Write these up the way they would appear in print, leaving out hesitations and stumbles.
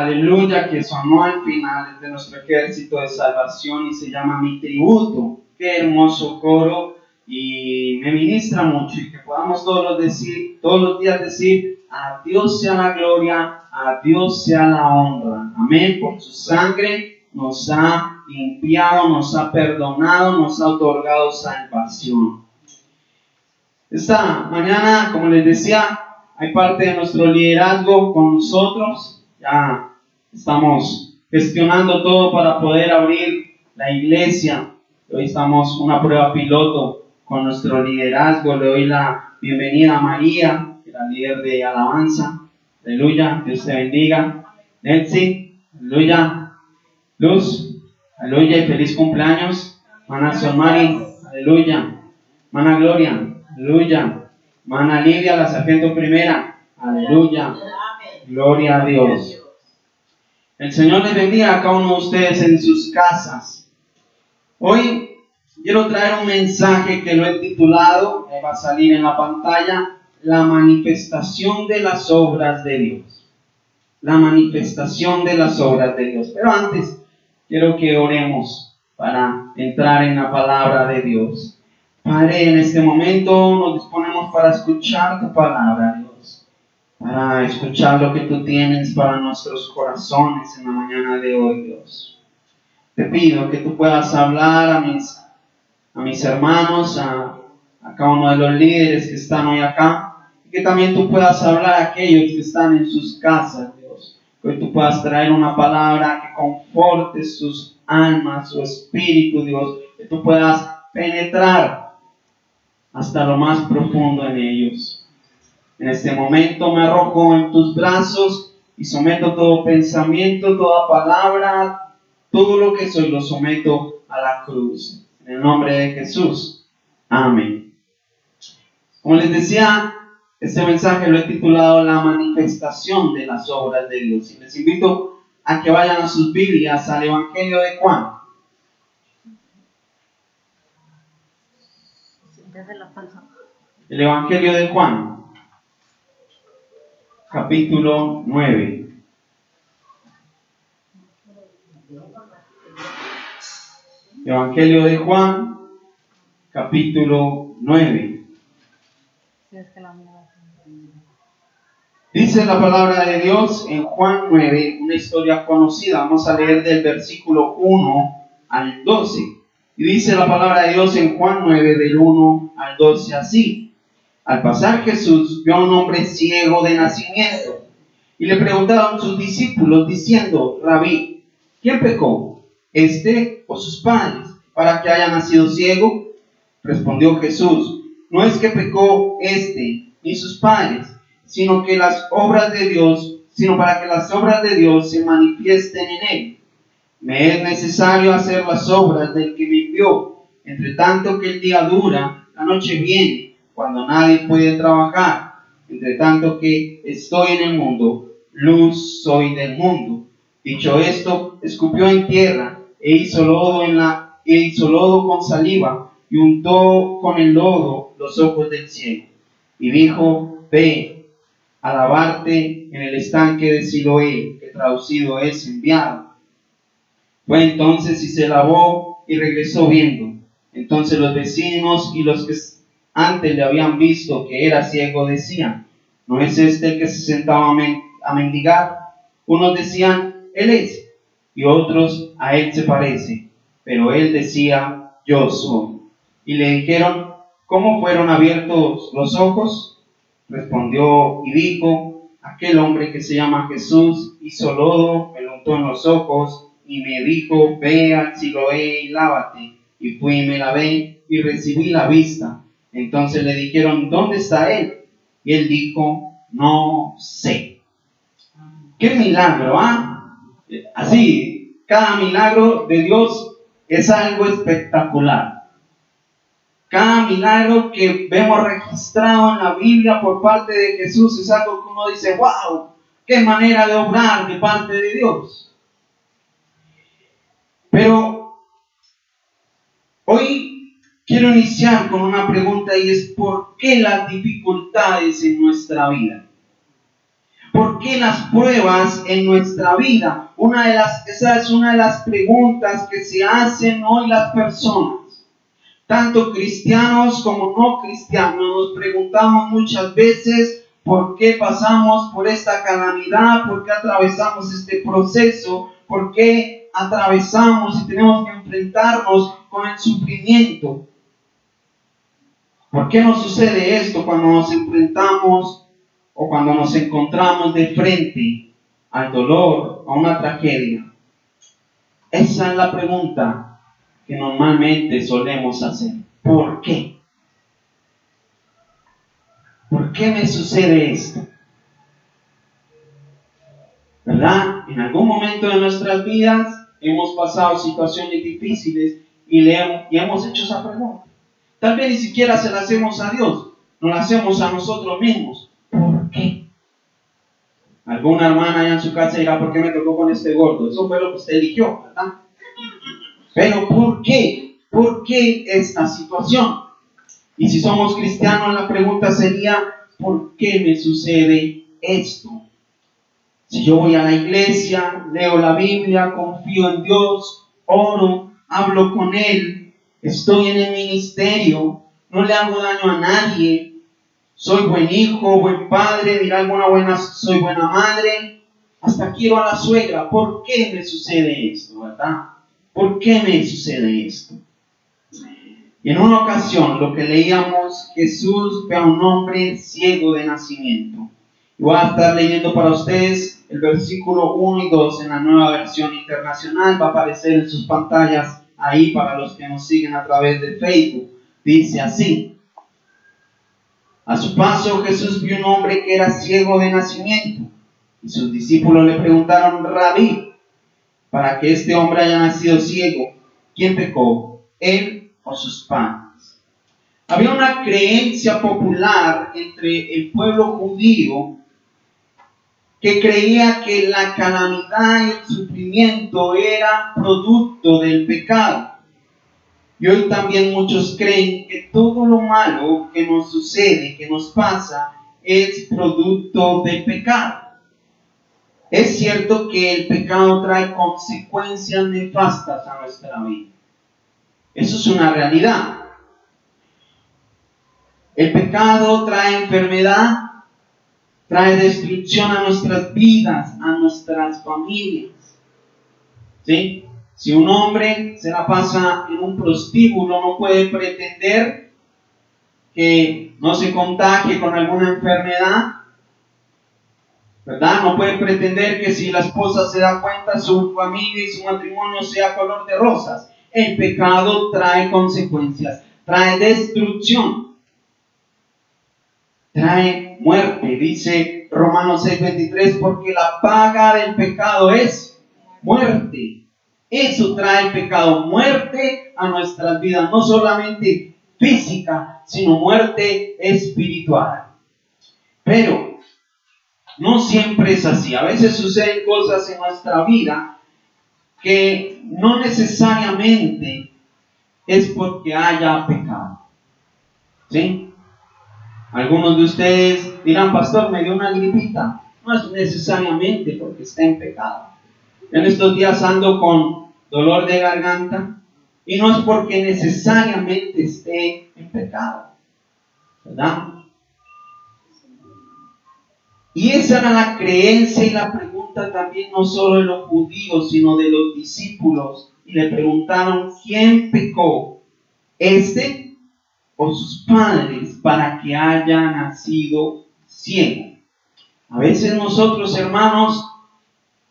aleluya, que sonó al final de nuestro ejército de salvación y se llama Mi Tributo. Qué hermoso coro y me ministra mucho y que podamos todos los días decir: a Dios sea la gloria, a Dios sea la honra. Amén. Por su sangre nos ha limpiado, nos ha perdonado, nos ha otorgado salvación. Esta mañana, como les decía, hay parte de nuestro liderazgo con nosotros. Ya estamos gestionando todo para poder abrir la iglesia. Hoy estamos una prueba piloto con nuestro liderazgo. Le doy la bienvenida a María, la líder de alabanza. Aleluya, Dios te bendiga. Nelsi, aleluya. Luz, aleluya y feliz cumpleaños. Mana Solmari, aleluya. Mana Gloria, aleluya. Mana Lidia, la sargento primera, aleluya. Gloria a Dios. El Señor les bendiga a cada uno de ustedes en sus casas. Hoy quiero traer un mensaje que lo he titulado, va a salir en la pantalla, la manifestación de las obras de Dios. La manifestación de las obras de Dios. Pero antes, quiero que oremos para entrar en la palabra de Dios. Padre, en este momento nos disponemos para escuchar tu palabra, Dios. Para escuchar lo que tú tienes para nuestros corazones en la mañana de hoy, Dios. Te pido que tú puedas hablar a mis hermanos, a cada uno de los líderes que están hoy acá, y que también tú puedas hablar a aquellos que están en sus casas, Dios. Que tú puedas traer una palabra que conforte sus almas, su espíritu, Dios. Que tú puedas penetrar hasta lo más profundo en ellos. En este momento me arrojo en tus brazos y someto todo pensamiento, toda palabra, todo lo que soy, lo someto a la cruz. En el nombre de Jesús. Amén. Como les decía, este mensaje lo he titulado La manifestación de las obras de Dios. Y les invito a que vayan a sus Biblias al Evangelio de Juan. El Evangelio de Juan, capítulo 9. Evangelio de Juan, capítulo 9. Dice la palabra de Dios en Juan 9, una historia conocida. Vamos a leer del versículo 1 al 12. Y dice la palabra de Dios en Juan 9, del 1 al 12 así. Al pasar Jesús vio a un hombre ciego de nacimiento y le preguntaron sus discípulos diciendo: Rabí, ¿quién pecó, este o sus padres, para que haya nacido ciego? Respondió Jesús: no es que pecó este ni sus padres, sino para que las obras de Dios se manifiesten en él. Me es necesario hacer las obras del que me envió. Entre tanto que el día dura, la noche viene, cuando nadie puede trabajar. Entre tanto que estoy en el mundo, luz soy del mundo. Dicho esto, escupió en tierra e hizo lodo con saliva y untó con el lodo los ojos del ciego. Y dijo: ve a lavarte en el estanque de Siloé, que traducido es enviado. Fue entonces y se lavó y regresó viendo. Entonces los vecinos y los que antes le habían visto que era ciego decían: ¿no es este el que se sentaba a mendigar? Unos decían: él es, y otros: a él se parece. Pero él decía: yo soy. Y le dijeron: ¿cómo fueron abiertos los ojos? Respondió y dijo: aquel hombre que se llama Jesús hizo lodo, me lo untó en los ojos y me dijo: ve al Siloé y lávate. Y fui y me lavé y recibí la vista. Entonces le dijeron: ¿dónde está él? Y él dijo: no sé. ¡Qué milagro! Así, cada milagro de Dios es algo espectacular. Cada milagro que vemos registrado en la Biblia por parte de Jesús es algo que uno dice: ¡wow! ¡Qué manera de obrar de parte de Dios! Pero hoy quiero iniciar con una pregunta, y es: ¿por qué las dificultades en nuestra vida? ¿Por qué las pruebas en nuestra vida? Esa es una de las preguntas que se hacen hoy las personas. Tanto cristianos como no cristianos nos preguntamos muchas veces por qué pasamos por esta calamidad, por qué atravesamos este proceso, por qué atravesamos y tenemos que enfrentarnos con el sufrimiento. ¿Por qué nos sucede esto cuando nos enfrentamos o cuando nos encontramos de frente al dolor, a una tragedia? Esa es la pregunta que normalmente solemos hacer. ¿Por qué? ¿Por qué me sucede esto? ¿Verdad? En algún momento de nuestras vidas hemos pasado situaciones difíciles y hemos hecho esa pregunta. Tal vez ni siquiera se la hacemos a Dios, nos la hacemos a nosotros mismos. ¿Por qué? Alguna hermana allá en su casa dirá, ¿por qué me tocó con este gordo? Eso fue lo que usted eligió, ¿verdad? Pero ¿por qué? ¿Por qué esta situación? Y si somos cristianos, la pregunta sería, ¿por qué me sucede esto? Si yo voy a la iglesia, leo la Biblia, confío en Dios, oro, hablo con Él, estoy en el ministerio, no le hago daño a nadie, soy buen hijo, buen padre, dirá alguna buena, soy buena madre, hasta quiero a la suegra. ¿Por qué me sucede esto, verdad? ¿Por qué me sucede esto? Y en una ocasión, lo que leíamos, Jesús ve a un hombre ciego de nacimiento. Y voy a estar leyendo para ustedes el versículo 1 y 2 en la Nueva Versión Internacional. Va a aparecer en sus pantallas ahí para los que nos siguen a través de Facebook. Dice así: a su paso Jesús vio un hombre que era ciego de nacimiento. Y sus discípulos le preguntaron: Rabí, para que este hombre haya nacido ciego, ¿quién pecó, él o sus padres? Había una creencia popular entre el pueblo judío que creía que la calamidad y el sufrimiento era producto del pecado. Y hoy también muchos creen que todo lo malo que nos sucede, que nos pasa, es producto del pecado. Es cierto que el pecado trae consecuencias nefastas a nuestra vida. Eso es una realidad. El pecado trae enfermedad, trae destrucción a nuestras vidas, a nuestras familias. ¿Sí? Si un hombre se la pasa en un prostíbulo, no puede pretender que no se contagie con alguna enfermedad, ¿verdad? No puede pretender que si la esposa se da cuenta, su familia y su matrimonio sea color de rosas. El pecado trae consecuencias, trae destrucción, trae muerte. Dice Romanos 6:23, porque la paga del pecado es muerte. Eso trae el pecado, muerte a nuestras vidas, no solamente física, sino muerte espiritual. Pero no siempre es así. A veces suceden cosas en nuestra vida que no necesariamente es porque haya pecado. ¿Sí? Algunos de ustedes dirán: pastor, me dio una gripita. No es necesariamente porque está en pecado. En estos días ando con dolor de garganta y no es porque necesariamente esté en pecado, ¿verdad? Y esa era la creencia y la pregunta también no solo de los judíos, sino de los discípulos. Y le preguntaron: ¿quién pecó, este o sus padres, para que haya nacido ciego? A veces nosotros, hermanos,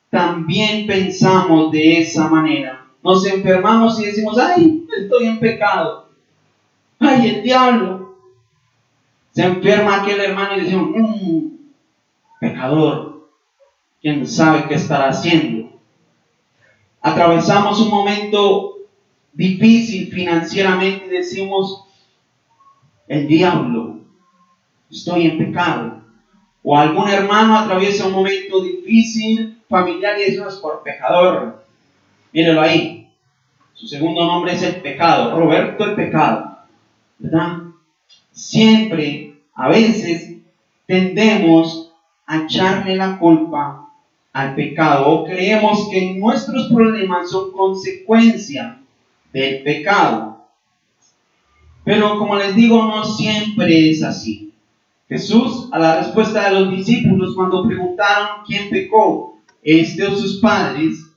también pensamos de esa manera. Nos enfermamos y decimos: ¡ay, estoy en pecado! ¡Ay, el diablo! Se enferma aquel hermano y decimos: pecador, ¿quién sabe qué estará haciendo? Atravesamos un momento difícil financieramente y decimos: el diablo, estoy en pecado. O algún hermano atraviesa un momento difícil familiar y decimos: por pecador. Mírelo ahí, su segundo nombre es el pecado, Roberto el pecado, ¿verdad? Siempre, a veces, tendemos a echarle la culpa al pecado, o creemos que nuestros problemas son consecuencia del pecado. Pero como les digo, no siempre es así. Jesús, a la respuesta de los discípulos cuando preguntaron quién pecó, este o sus padres,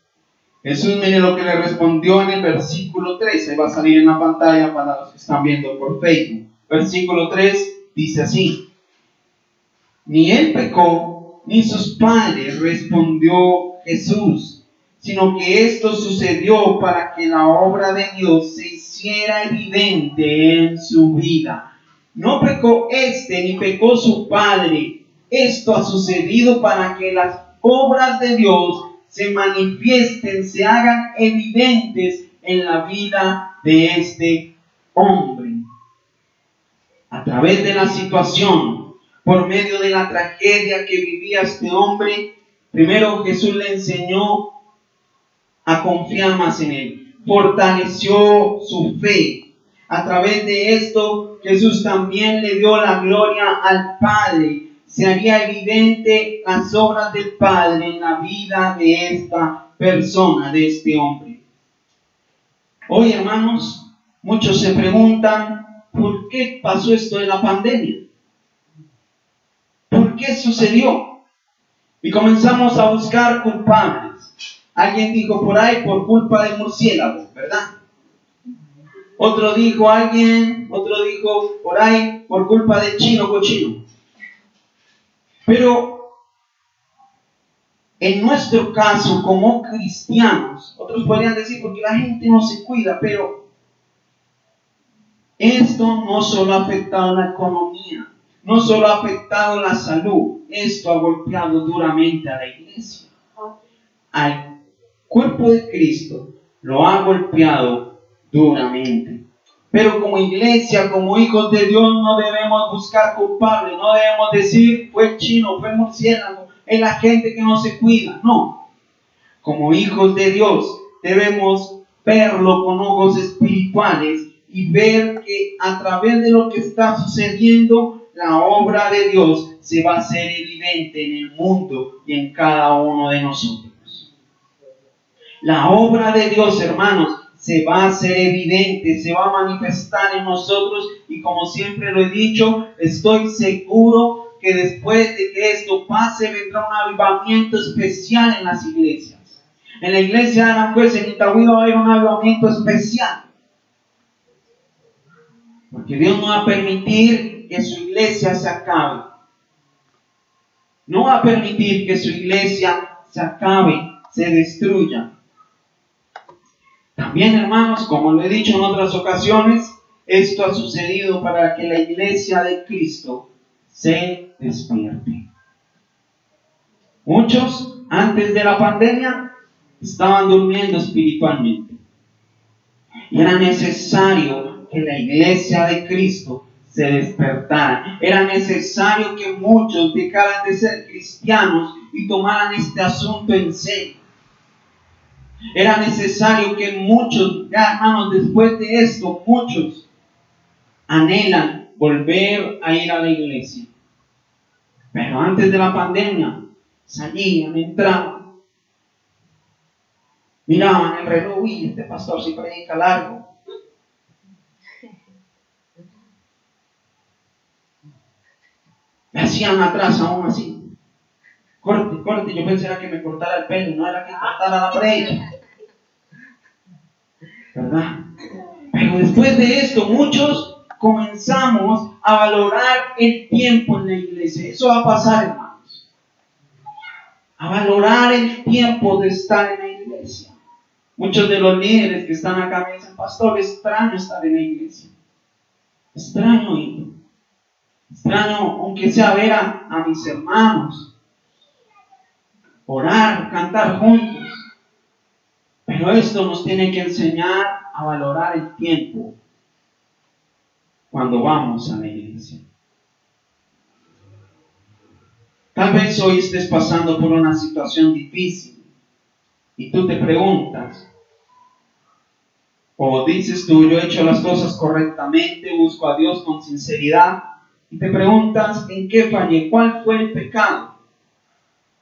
Jesús, mire lo que le respondió en el versículo 3. Ahí va a salir en la pantalla para los que están viendo por Facebook. Versículo 3 dice así: ni él pecó, ni sus padres, respondió Jesús, sino que esto sucedió para que la obra de Dios se hiciera evidente en su vida. No pecó ni pecó su padre. Esto ha sucedido para que las obras de Dios se manifiesten, se hagan evidentes en la vida de este hombre. A través de la situación, por medio de la tragedia que vivía este hombre, primero Jesús le enseñó a confiar más en él, fortaleció su fe. A través de esto, Jesús también le dio la gloria al Padre. Se haría evidente las obras del Padre en la vida de esta persona, de este hombre. Hoy, hermanos, muchos se preguntan, ¿por qué pasó esto de la pandemia? ¿Por qué sucedió? Y comenzamos a buscar culpables. Alguien dijo por ahí, por culpa del murciélago, ¿verdad? Otro dijo por ahí, por culpa del chino cochino. Pero en nuestro caso, como cristianos, otros podrían decir porque la gente no se cuida, pero esto no solo ha afectado la economía, no solo ha afectado la salud, esto ha golpeado duramente a la iglesia. Al cuerpo de Cristo lo ha golpeado duramente. Pero como iglesia, como hijos de Dios, no debemos buscar culpables, no debemos decir fue el chino, fue el murciélago, es la gente que no se cuida. No, como hijos de Dios debemos verlo con ojos espirituales y ver que a través de lo que está sucediendo, la obra de Dios se va a hacer evidente en el mundo y en cada uno de nosotros. La obra de Dios, hermanos, se va a hacer evidente, se va a manifestar en nosotros, y como siempre lo he dicho, estoy seguro que después de que esto pase vendrá un avivamiento especial en las iglesias. En la iglesia de Aranjuez, en Itagüí, va a haber un avivamiento especial. Porque Dios no va a permitir que su iglesia se acabe. No va a permitir que su iglesia se acabe, se destruya. También, hermanos, como lo he dicho en otras ocasiones, esto ha sucedido para que la iglesia de Cristo se despierte. Muchos, antes de la pandemia, estaban durmiendo espiritualmente. Y era necesario que la iglesia de Cristo se despertara. Era necesario que muchos dejaran de ser cristianos y tomaran este asunto en serio. Era necesario que muchos, ya hermanos, después de esto, muchos anhelan volver a ir a la iglesia. Pero antes de la pandemia, salían, entraban, miraban el reloj, y este pastor sí predica largo. Me hacían atrás aún así. Corte, yo pensé que me cortara el pelo, no era que cortara la predica. ¿Verdad? Pero después de esto, muchos comenzamos a valorar el tiempo en la iglesia. Eso va a pasar, hermanos. A valorar el tiempo de estar en la iglesia. Muchos de los líderes que están acá me dicen, pastor, extraño estar en la iglesia. Extraño ir. Extraño, aunque sea ver a mis hermanos. Orar, cantar juntos. Pero esto nos tiene que enseñar a valorar el tiempo cuando vamos a la iglesia. Tal vez hoy estés pasando por una situación difícil y tú te preguntas, o dices tú, yo he hecho las cosas correctamente, busco a Dios con sinceridad, y te preguntas, ¿en qué fallé? ¿Cuál fue el pecado?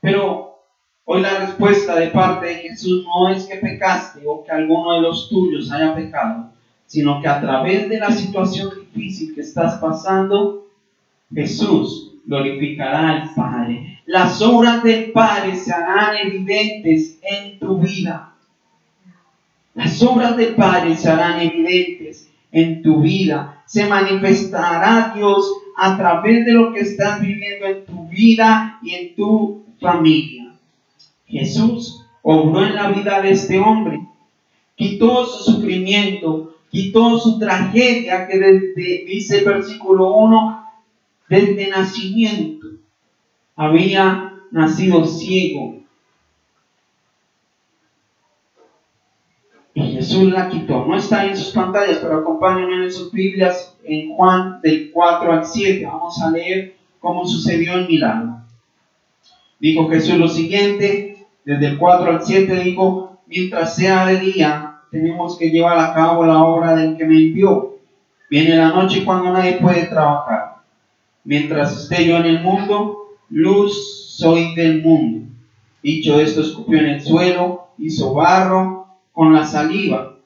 Pero hoy la respuesta de parte de Jesús no es que pecaste o que alguno de los tuyos haya pecado, sino que a través de la situación difícil que estás pasando, Jesús glorificará al Padre. Las obras del Padre se harán evidentes en tu vida. Las obras del Padre se harán evidentes en tu vida. Se manifestará Dios a través de lo que estás viviendo en tu vida y en tu familia. Jesús obró en la vida de este hombre. Quitó su sufrimiento, quitó su tragedia, que dice el versículo 1, desde nacimiento había nacido ciego. Y Jesús la quitó. No está en sus pantallas, pero acompáñenme en sus Biblias en Juan del 4 al 7. Vamos a leer cómo sucedió el milagro. Dijo Jesús lo siguiente, desde el 4 al 7 dijo: mientras sea de día, tenemos que llevar a cabo la obra del que me envió. Viene la noche cuando nadie puede trabajar. Mientras esté yo en el mundo, luz soy del mundo. Dicho esto, escupió en el suelo, hizo barro con la saliva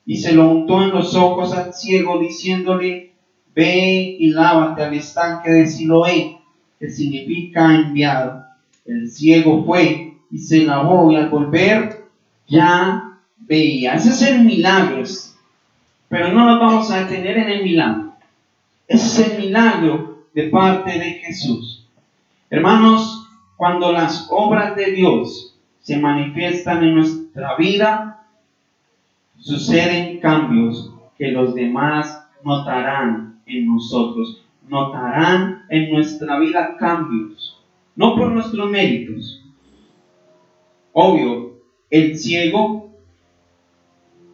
y se lo untó en los ojos al ciego, diciéndole: ve y lávate al estanque de Siloé, que significa enviado. El ciego fue y se lavó, y al volver ya veía. Ese es el milagro, pero no nos vamos a detener en el milagro. Ese es el milagro de parte de Jesús. Hermanos, cuando las obras de Dios se manifiestan en nuestra vida, suceden cambios que los demás notarán en nosotros. Notarán en nuestra vida cambios, no por nuestros méritos. Obvio, el ciego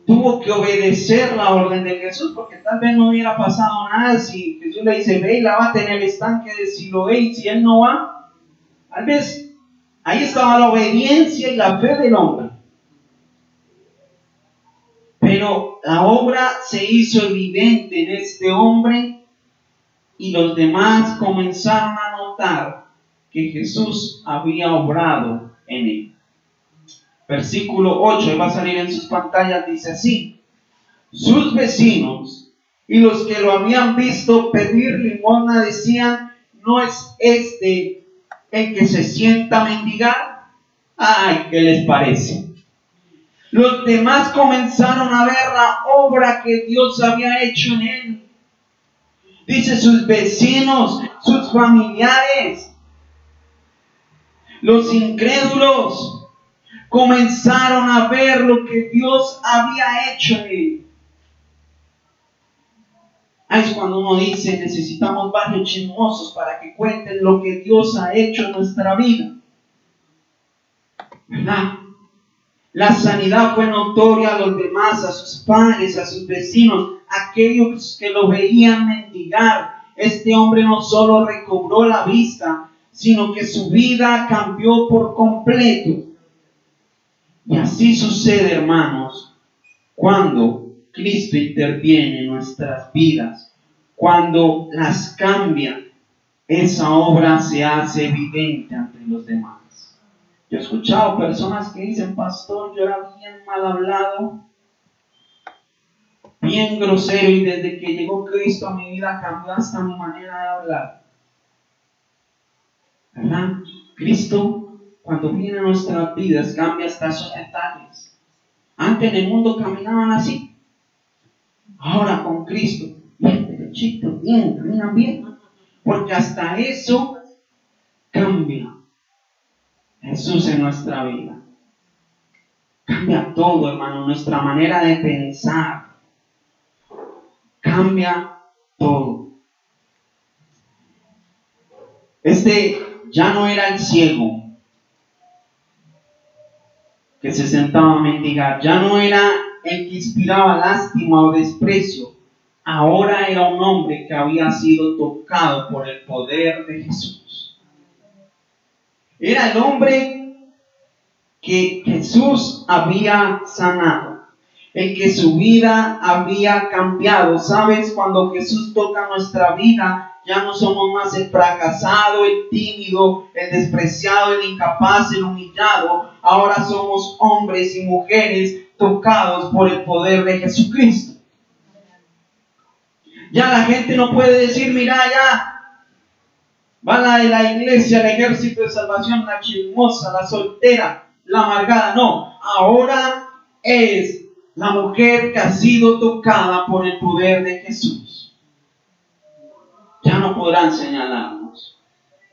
tuvo que obedecer la orden de Jesús, porque tal vez no hubiera pasado nada si Jesús le dice: ve y lávate en el estanque de Siloé, y si él no va, tal vez ahí estaba la obediencia y la fe del hombre. Pero la obra se hizo evidente en este hombre, y los demás comenzaron a notar que Jesús había obrado en él. Versículo 8, va a salir en sus pantallas, dice así: sus vecinos y los que lo habían visto pedir limosna decían: ¿no es este el que se sienta a mendigar? ¡Ay! ¿Qué les parece? Los demás comenzaron a ver la obra que Dios había hecho en él. Dice: sus vecinos, sus familiares, los incrédulos, comenzaron a ver lo que Dios había hecho en él. Ahí es cuando uno dice: necesitamos varios chismosos para que cuenten lo que Dios ha hecho en nuestra vida, ¿verdad? La sanidad fue notoria a los demás, a sus padres, a sus vecinos, a aquellos que lo veían mendigar. Este hombre no solo recobró la vista, sino que su vida cambió por completo. Y así sucede, hermanos, cuando Cristo interviene en nuestras vidas, cuando las cambia, esa obra se hace evidente ante los demás. Yo he escuchado personas que dicen: pastor, yo era bien mal hablado, bien grosero, y desde que llegó Cristo a mi vida cambió hasta mi manera de hablar. ¿Verdad? Cristo, cuando viene a nuestras vidas, cambia hasta esos detalles. Antes en el mundo caminaban así. Ahora con Cristo, bien derechito, bien, caminan bien. Porque hasta eso cambia Jesús en nuestra vida. Cambia todo, hermano, nuestra manera de pensar. Cambia todo. Este ya no era el ciego que se sentaba a mendigar, ya no era el que inspiraba lástima o desprecio. Ahora era un hombre que había sido tocado por el poder de Jesús. Era el hombre que Jesús había sanado, el que su vida había cambiado. ¿Sabes? Cuando Jesús toca nuestra vida, ya no somos más el fracasado, el tímido, el despreciado, el incapaz, el humillado. Ahora somos hombres y mujeres tocados por el poder de Jesucristo. Ya la gente no puede decir, mira, ya va la de la iglesia, el ejército de salvación, la chismosa, la soltera, la amargada. No, ahora es la mujer que ha sido tocada por el poder de Jesús. Ya no podrán señalarnos,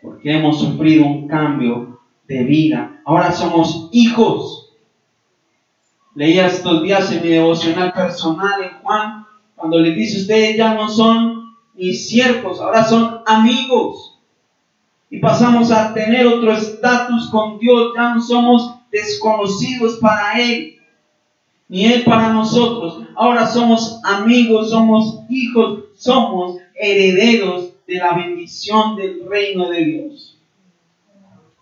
porque hemos sufrido un cambio de vida. Ahora somos hijos. Leía estos días en mi devocional personal en Juan, cuando les dice, ustedes ya no son mis siervos, ahora son amigos. Y pasamos a tener otro estatus con Dios, ya no somos desconocidos para Él, ni Él para nosotros. Ahora somos amigos, somos hijos, somos herederos de la bendición del reino de Dios.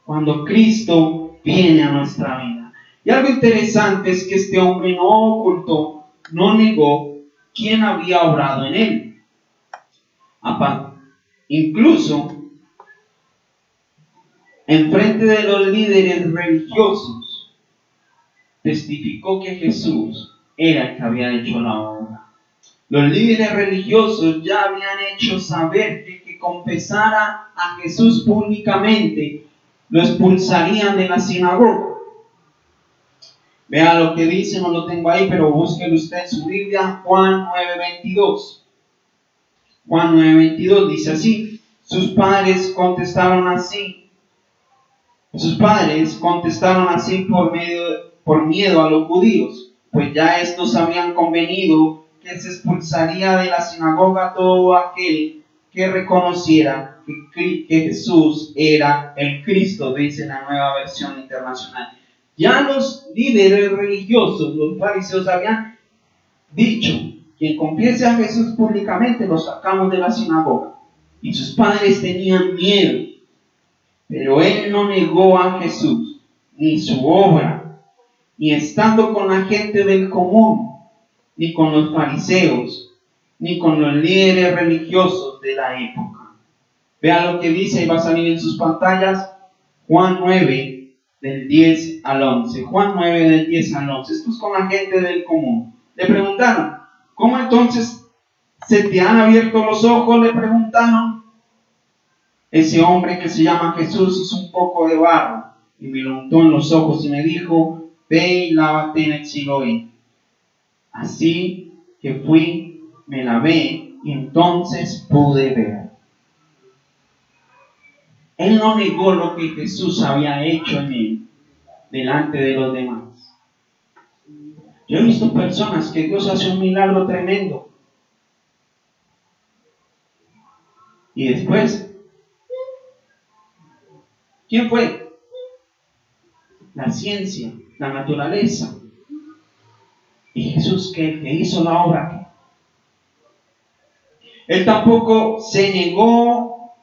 Cuando Cristo viene a nuestra vida. Y algo interesante es que este hombre no ocultó, no negó quién había obrado en él. Incluso, en frente de los líderes religiosos, testificó que Jesús era el que había hecho la obra. Los líderes religiosos ya habían hecho saber que el que confesara a Jesús públicamente lo expulsarían de la sinagoga. Vea lo que dice, no lo tengo ahí, pero búsquelo usted en su Biblia, Juan 9:22. Juan 9:22 dice así: sus padres contestaron así por miedo a los judíos, pues ya estos habían convenido que se expulsaría de la sinagoga todo aquel que reconociera que Jesús era el Cristo, dice la Nueva Versión Internacional. Ya los líderes religiosos, los fariseos, habían dicho: quien confiese a Jesús públicamente lo sacamos de la sinagoga. Y sus padres tenían miedo, pero él no negó a Jesús, ni su obra, ni estando con la gente del común, ni con los fariseos, ni con los líderes religiosos de la época. Vea lo que dice, y va a salir en sus pantallas, Juan 9, del 10 al 11. Juan 9, del 10 al 11. Esto es con la gente del común. Le preguntaron: ¿cómo entonces se te han abierto los ojos? Le preguntaron. Ese hombre que se llama Jesús hizo un poco de barro y me lo untó en los ojos y me dijo: ve y lávate en el Siloé. Así que fui, me lavé y entonces pude ver. Él no negó lo que Jesús había hecho en él delante de los demás. Yo he visto personas que Dios hace un milagro tremendo y después, ¿quién fue? La ciencia, la naturaleza. ¿Y Jesús qué? ¿Que hizo la obra? Él tampoco se negó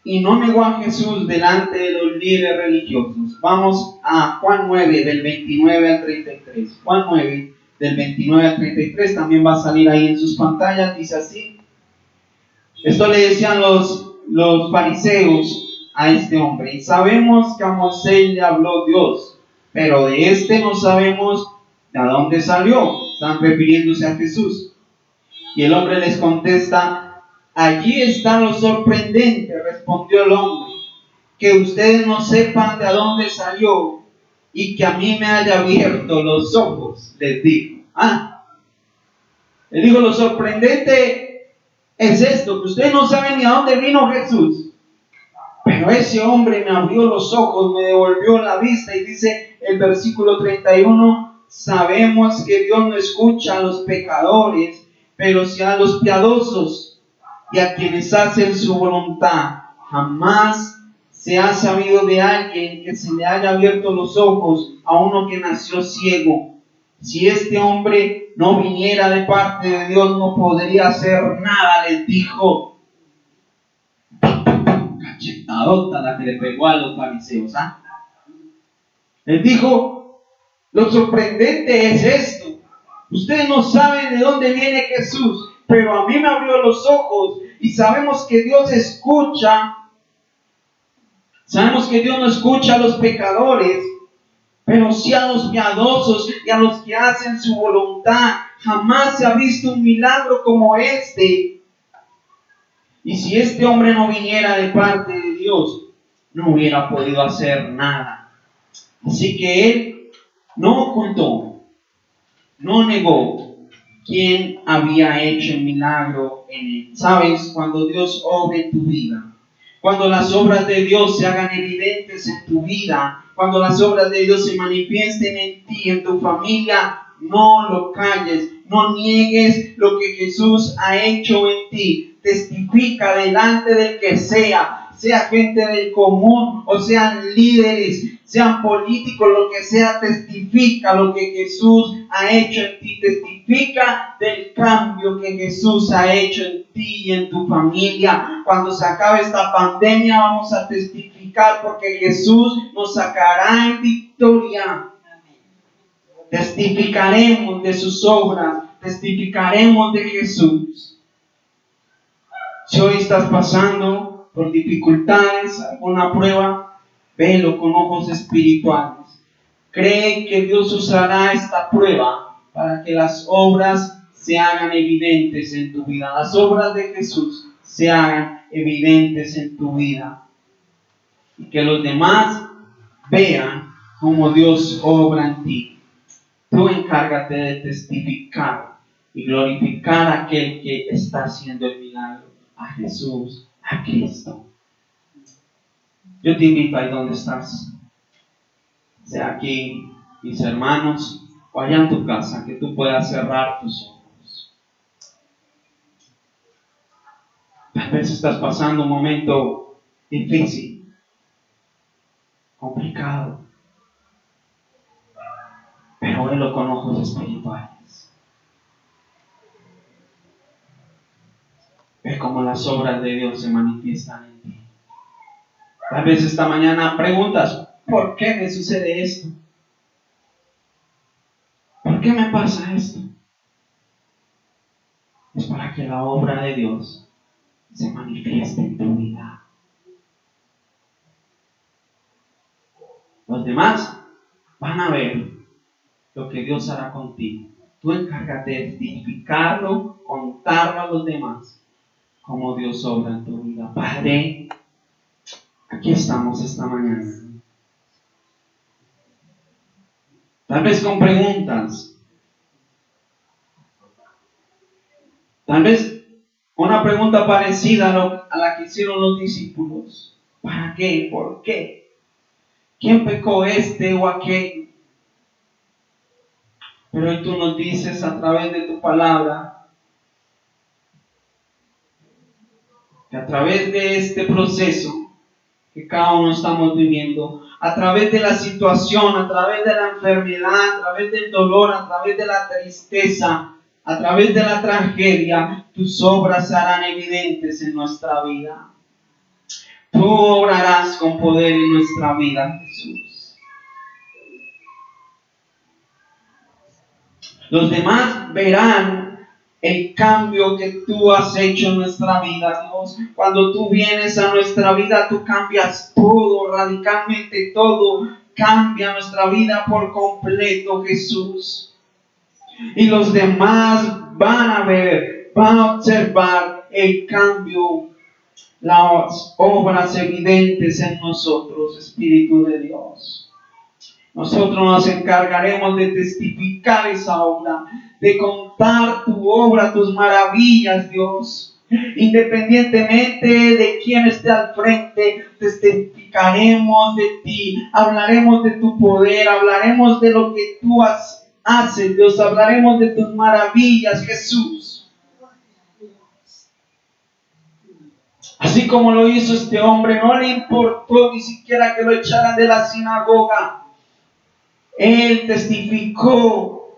y no negó a Jesús delante de los líderes religiosos. Vamos a Juan 9, del 29 al 33. Juan 9, del 29 al 33, también va a salir ahí en sus pantallas. Dice así: esto le decían los fariseos a este hombre: y sabemos que a Moisés le habló Dios, pero de este no sabemos de dónde salió. Están refiriéndose a Jesús. Y el hombre les contesta: allí está lo sorprendente, respondió el hombre, que ustedes no sepan de dónde salió y que a mí me haya abierto los ojos, les dijo. Les digo, lo sorprendente es esto, que ustedes no saben ni a dónde vino Jesús, pero ese hombre me abrió los ojos, me devolvió la vista. Y dice el versículo 31, sabemos que Dios no escucha a los pecadores, pero sí a los piadosos y a quienes hacen su voluntad. Jamás se ha sabido de alguien que se le haya abierto los ojos a uno que nació ciego. Si este hombre no viniera de parte de Dios, no podría hacer nada, les dijo. Cachetadota la que le pegó a los fariseos. Les dijo: lo sorprendente es esto. Ustedes no saben de dónde viene Jesús, pero a mí me abrió los ojos Y sabemos que Dios escucha. Sabemos que Dios no escucha a los pecadores, pero sí a los piadosos y a los que hacen su voluntad. Jamás se ha visto un milagro como este. Y si este hombre no viniera de parte de Dios, no hubiera podido hacer nada. Así que él no ocultó, no negó quién había hecho el milagro en él. ¿Sabes? Cuando Dios obra en tu vida, cuando las obras de Dios se hagan evidentes en tu vida, cuando las obras de Dios se manifiesten en ti, en tu familia, no lo calles, no niegues lo que Jesús ha hecho en ti. Testifica delante del que sea gente del común o sean líderes, sean políticos, lo que sea, testifica lo que Jesús ha hecho en ti. Testifica del cambio que Jesús ha hecho en ti y en tu familia. Cuando se acabe esta pandemia vamos a testificar porque Jesús nos sacará en victoria. Testificaremos de sus obras, testificaremos de Jesús. Si hoy estás pasando por dificultades, alguna prueba, velo con ojos espirituales. Cree que Dios usará esta prueba para que las obras se hagan evidentes en tu vida. Las obras de Jesús se hagan evidentes en tu vida. Y que los demás vean cómo Dios obra en ti. Tú encárgate de testificar y glorificar a aquel que está haciendo el milagro. A Jesús, a Cristo. Yo te invito ahí donde estás, sea aquí, mis hermanos, o allá en tu casa, que tú puedas cerrar tus ojos. Tal vez estás pasando un momento difícil, complicado, pero velo con ojos espirituales. Ve cómo las obras de Dios se manifiestan en ti. Tal vez esta mañana preguntas, ¿por qué me sucede esto? ¿Por qué me pasa esto? Es para que la obra de Dios se manifieste en tu vida. Los demás van a ver lo que Dios hará contigo. Tú encárgate de testificarlo, contarlo a los demás, cómo Dios obra en tu vida. Padre, aquí estamos esta mañana. Tal vez con preguntas. Tal vez una pregunta parecida a la que hicieron los discípulos. ¿Para qué? ¿Por qué? ¿Quién pecó, este o aquel? Pero hoy tú nos dices a través de tu palabra que a través de este proceso que cada uno estamos viviendo, a través de la situación, a través de la enfermedad, a través del dolor, a través de la tristeza, a través de la tragedia, tus obras se harán evidentes en nuestra vida. Tú obrarás con poder en nuestra vida, Jesús. Los demás verán el cambio que tú has hecho en nuestra vida, Dios. Cuando tú vienes a nuestra vida, tú cambias todo, radicalmente todo. Cambia nuestra vida por completo, Jesús. Y los demás van a ver, van a observar el cambio, las obras evidentes en nosotros, Espíritu de Dios. Nosotros nos encargaremos de testificar esa obra, de contar tu obra, tus maravillas, Dios. Independientemente de quién esté al frente, testificaremos de ti, hablaremos de tu poder, hablaremos de lo que tú haces, Dios, hablaremos de tus maravillas, Jesús. Así como lo hizo este hombre, no le importó ni siquiera que lo echaran de la sinagoga. Él testificó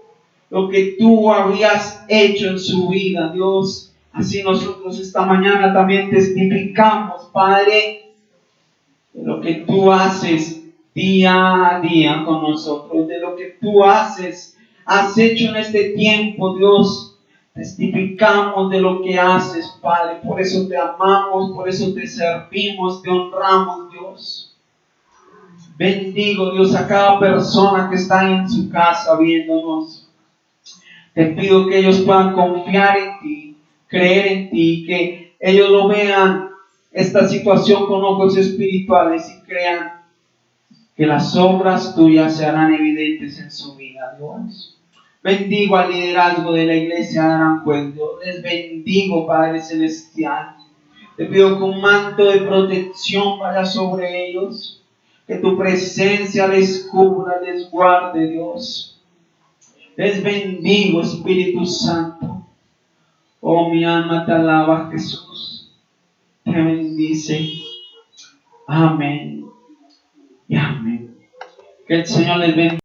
lo que tú habías hecho en su vida, Dios. Así nosotros esta mañana también testificamos, Padre, de lo que tú haces día a día con nosotros, de lo que tú has hecho en este tiempo, Dios. Testificamos de lo que haces, Padre. Por eso te amamos, por eso te servimos, te honramos, Dios. Bendigo, Dios, a cada persona que está en su casa viéndonos. Te pido que ellos puedan confiar en ti, creer en ti, que ellos lo vean esta situación con ojos espirituales y crean que las obras tuyas se harán evidentes en su vida, Dios. Bendigo al liderazgo de la iglesia de Aranjuez, Dios. Les bendigo, Padre Celestial. Te pido que un manto de protección vaya sobre ellos, que tu presencia les cubra, les guarde, Dios. Les bendigo, Espíritu Santo. Oh, mi alma te alaba, Jesús. Te bendice. Amén y amén. Que el Señor les bendiga.